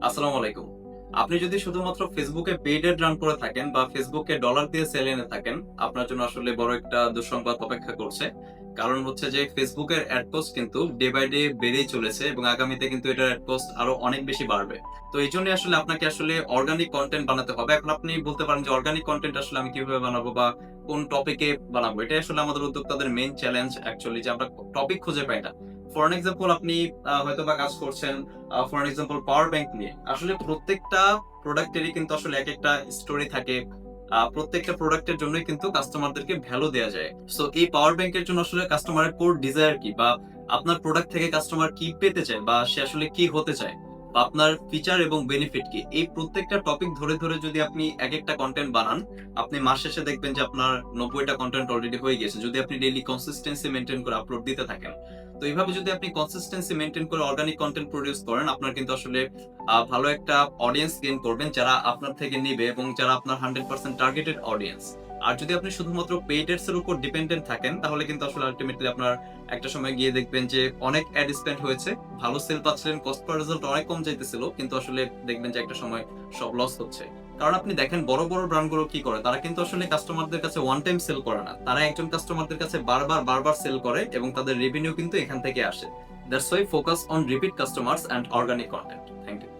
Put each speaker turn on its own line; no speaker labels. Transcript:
আসসালামু আলাইকুম। আপনি যদি শুধুমাত্র ফেসবুকে পেইড এড রান করে থাকেন বা ফেসবুকে ডলার দিয়ে সেল এনে থাকেন, আপনার জন্য আসলে বড় একটা দুঃসংবাদ অপেক্ষা করছে। কারণ হচ্ছে যে ফেসবুকের এড কস্ট কিন্তু ডে বাই ডে বেড়েই চলেছে এবং আগামীতে কিন্তু এটার এড কস্ট আরো অনেক বেশি বাড়বে। তো এইজন্যই আসলে আপনাকে আসলে অর্গানিক কনটেন্ট বানাতে হবে। এখন আপনি বলতে পারেন যে অর্গানিক কনটেন্ট আসলে আমি কিভাবে বানাবো বা কোন টপিকে বানাবো? এটাই আসলে আমাদের উদ্যোক্তাদের মেইন চ্যালেঞ্জ অ্যাকচুয়ালি যে আমরা টপিক খুঁজে পাই না। ফর এন এক্সাম্পল আপনি হয়তোবা কাজ করছেন ফর এক্সাম্পল পাওয়ার ব্যাংক নিয়ে। আসলে প্রত্যেকটা প্রোডাক্টেরই কিন্তু আসলে একেকটা স্টোরি থাকে। প্রত্যেকটা প্রোডাক্টের জন্যই কিন্তু কাস্টমারদেরকে ভ্যালু দেয়া যায়। সো এই পাওয়ার ব্যাংকের জন্য আসলে কাস্টমারের কোর ডিজায়ার কি? বা আপনার প্রোডাক্ট থেকে কাস্টমার কি পেতে চায়? বা সে আসলে কি হতে চায়? বা আপনার ফিচার এবং বেনিফিট কি? এই প্রত্যেকটা টপিক ধরে, ধরে যদি আপনি একেকটা কনটেন্ট বানান, আপনি মাস শেষে দেখবেন যে আপনার ৯০ টা কনটেন্ট অলরেডি হয়ে গিয়েছে। যদি আপনি ডেইলি কনসিস্টেন্সি মেইনটেইন করে আপলোড দিতে থাকেন। তো এইভাবে যদি আপনি কনসিস্টেন্সি মেইনটেইন করে অর্গানিক কনটেন্ট প্রোডিউস করেন, আপনার কিন্তু আসলে ভালো একটা অডিয়েন্স গেইন করবেন যারা আপনার থেকে নিবে এবং যারা আপনার 100% টার্গেটেড অডিয়েন্স। আর যদি আপনি শুধুমাত্র পেইড এডস এর উপর ডিপেন্ডেন্ট থাকেন, তাহলে কিন্তু আসলে আল্টিমেটলি আপনার একটা সময় গিয়ে দেখবেন যে অনেক অ্যাড স্পেন্ড হয়েছে, ভালো সেল পাচ্ছিলেন, কস্ট পার রেজাল্ট অনেক কম যাইতেছিল, কিন্তু আসলে দেখবেন যে একটা সময় সব লস হচ্ছে। কারণ আপনি দেখেন বড়, বড় ব্র্যান্ডগুলো কি করে? তারা কিন্তু আসলে কাস্টমারদের কাছে ওয়ান টাইম সেল করে না। তারা একজন কাস্টমারদের কাছে বারবার, বারবার সেল করে এবং তাদের রেভিনিউ কিন্তু এখান থেকে আসে। That's why focus on repeat customers and organic content. Thank you.